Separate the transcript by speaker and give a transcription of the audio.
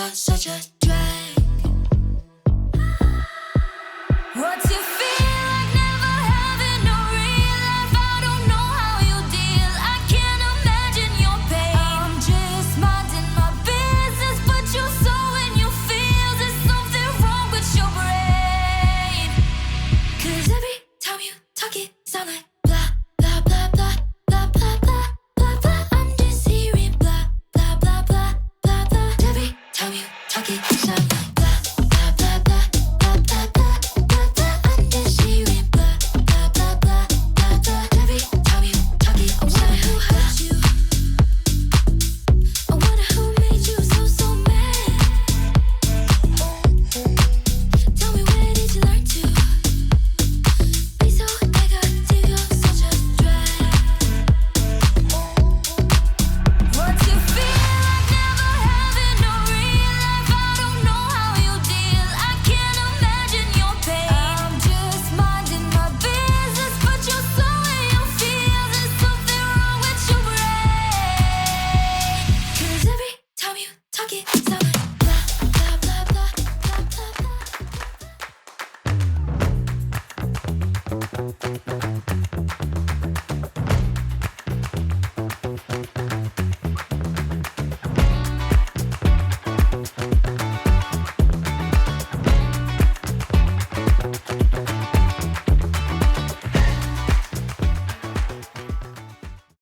Speaker 1: you're such a drag. What's it feel like never having no real life? I don't know how you deal. I can't imagine your pain. I'm just minding my business, but you so when you feel there's something wrong with your brain. 'Cause every time you talk it sound like blah blah blah blah blah blah blah blah blah. I'm just hearing blah blah blah blah blah blah. Every time you talk it sound like blah blah blah blah blah blah blah blah blah. I'm just hearing blah blah blah blah blah blah. Every time you talk it sound like who hurt you? I wonder who made you so mad. Tell me where did you learn to be so negative? You're such a drag. What's it feel like never having no real life? I don't know how you deal. I can't imagine your pain. I'm just minding my business, but you're so in your feels. There's something wrong with your brain. 'Cause every time you talk it sound like blah blah blah blah blah blah blah.